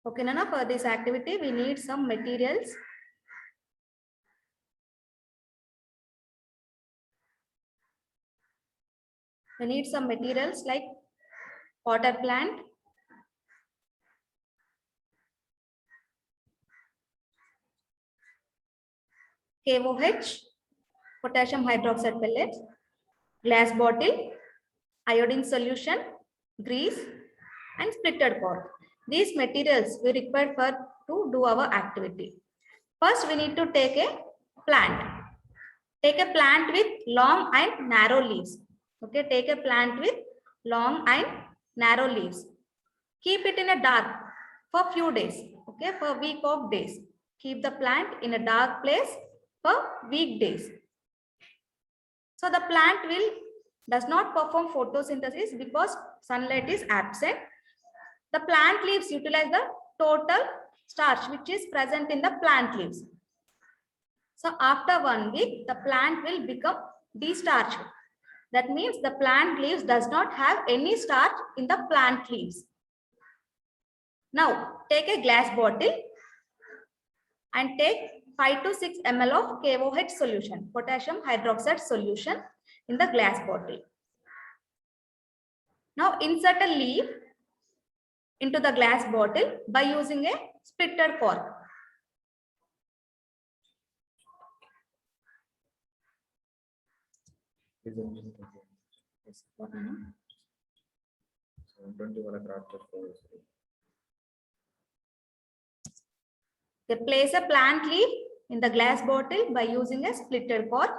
Okay, Nana, for this activity, we need some materials. We need some materials like water plant, KOH, potassium hydroxide pellets, glass bottle, iodine solution, grease, and splitted cork. These materials we require for to do our activity. First, we need to take a plant. Take a plant with long and narrow leaves. Okay, take a plant with long and narrow leaves. Keep it in a dark for few days. Okay, for week of days. Keep the plant in a dark place for weekdays. So the plant does not perform photosynthesis because sunlight is absent. The plant leaves utilize the total starch which is present in the plant leaves. So after 1 week, the plant will become destarched. That means the plant leaves does not have any starch in the plant leaves. Now take a glass bottle and take 5 to 6 ml of KOH solution, potassium hydroxide solution in the glass bottle. Now insert a leaf into the glass bottle by using a splitted cork. They place a plant leaf in the glass bottle by using a splitted cork.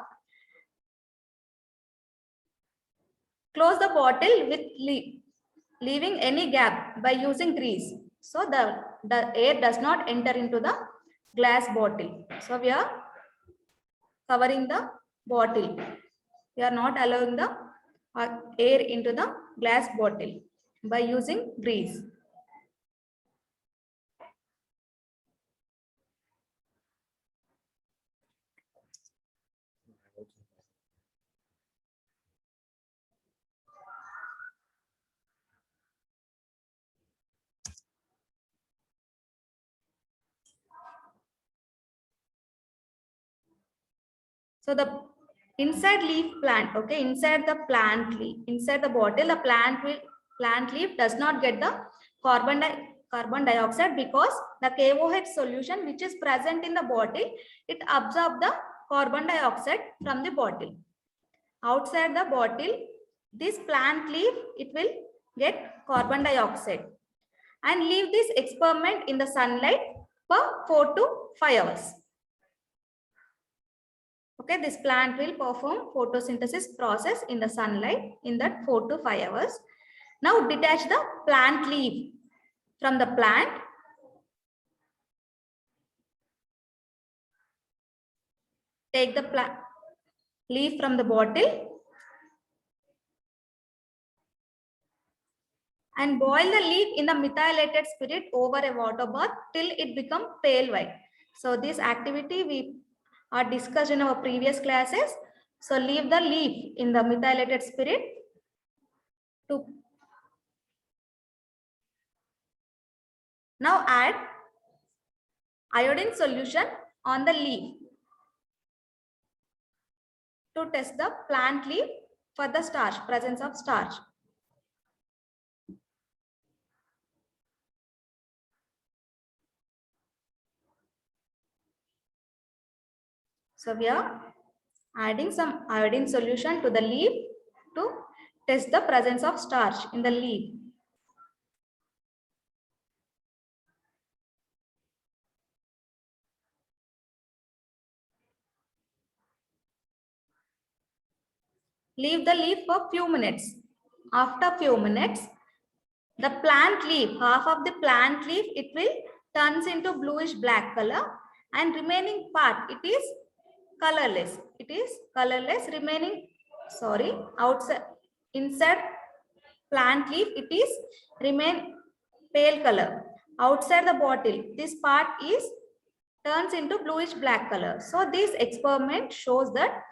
Close the bottle with leaving any gap by using grease. So the air does not enter into the glass bottle. So we are covering the bottle. We are not allowing the air into the glass bottle by using grease. So the inside leaf plant, okay, inside the plant leaf, inside the bottle, the plant leaf does not get the carbon dioxide because the KOH solution which is present in the bottle, it absorbs the carbon dioxide from the bottle. Outside the bottle, this plant leaf, it will get carbon dioxide and leave this experiment in the sunlight for 4 to 5 hours. Okay, this plant will perform photosynthesis process in the sunlight in that 4 to 5 hours. Now detach the plant leaf from the plant. Take the leaf from the bottle and boil the leaf in the methylated spirit over a water bath till it becomes pale white. So this activity we are discussed in our previous classes. So leave the leaf in the methylated spirit to now add iodine solution on the leaf to test the plant leaf for the starch, presence of starch. So we are adding some iodine solution to the leaf to test the presence of starch in the leaf. Leave the leaf for few minutes. After few minutes, the plant leaf, half of the plant leaf, it will turns into bluish black color and remaining part, it is colorless. It is colorless remaining, outside, inside plant leaf, it is remain pale color. Outside the bottle, this part is turns into bluish black color. So this experiment shows that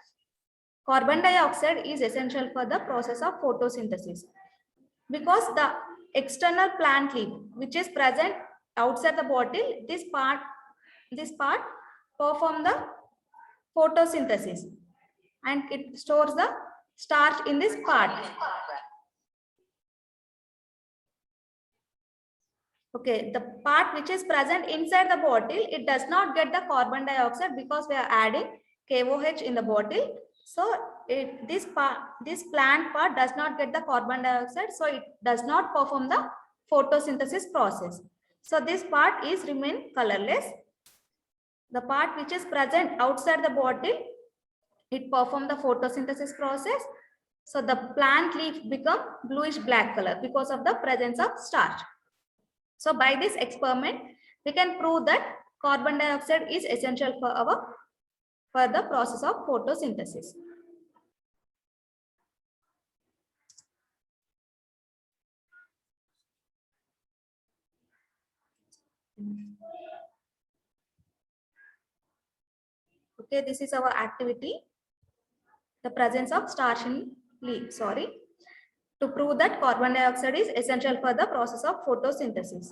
carbon dioxide is essential for the process of photosynthesis because the external plant leaf which is present outside the bottle, this part perform the photosynthesis and it stores the starch in this part. Okay, the part which is present inside the bottle, it does not get the carbon dioxide because we are adding KOH in the bottle. So this plant part does not get the carbon dioxide, so it does not perform the photosynthesis process. So this part is remain colorless. The part which is present outside the bottle, it perform the photosynthesis process. So the plant leaf become bluish black color because of the presence of starch. So by this experiment, we can prove that carbon dioxide is essential for the process of photosynthesis. Okay, this is our activity. The presence of starch in leaf, to prove that carbon dioxide is essential for the process of photosynthesis.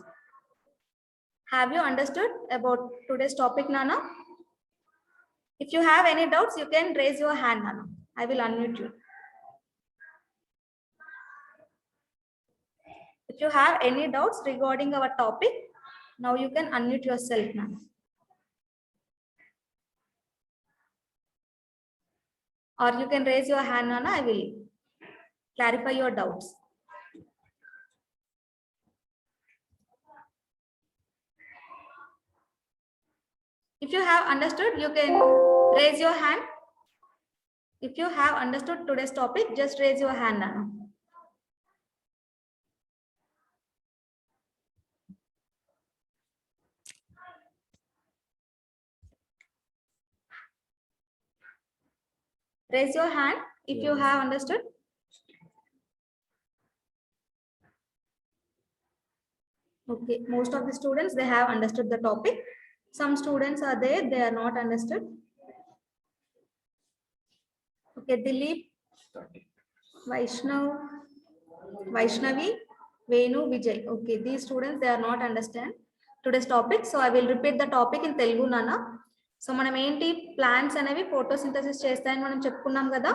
Have you understood about today's topic, Nana? If you have any doubts, you can raise your hand, Nana. I will unmute you. If you have any doubts regarding our topic, now you can unmute yourself, Nana. Or you can raise your hand, Nana. I will clarify your doubts. If you have understood, you can raise your hand. If you have understood today's topic, just raise your hand, Nana. Raise your hand if you have understood. Okay, most of the students, they have understood the topic. Some students are there, they are not understood. Okay, Dilip, Vaishnavi, Venu, Vijay. Okay, these students, they are not understand today's topic. So I will repeat the topic in Telugu, Nana. So మనం ఏంటి plants అనేవి photosynthesis చేస్తాయని మనం చెప్పుకున్నాం కదా.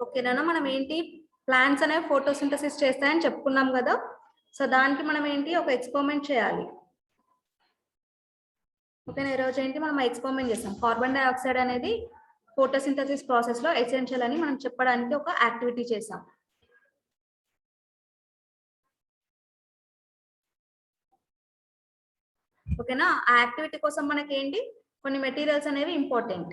Okay నాన్న, మనం ఏంటి ప్లాంట్స్ అనేవి ఫోటోసింథసిస్ చేస్తాయని చెప్పుకున్నాం కదా. సో దానికి మనం ఏంటి ఒక ఎక్స్పెరిమెంట్ చేయాలి. ఓకేనా, ఈరోజు ఏంటి మనం ఎక్స్పెరిమెంట్ చేస్తాం. కార్బన్ డైఆక్సైడ్ అనేది ఫోటోసింథసిస్ ప్రాసెస్ లో ఎసెన్షియల్ అని మనం చెప్పడానికి ఒక యాక్టివిటీ చేసాం. ఓకేనా? ఆ యాక్టివిటీ కోసం మనకి ఏంటి కొన్ని మెటీరియల్స్ అనేవి ఇంపార్టెంట్.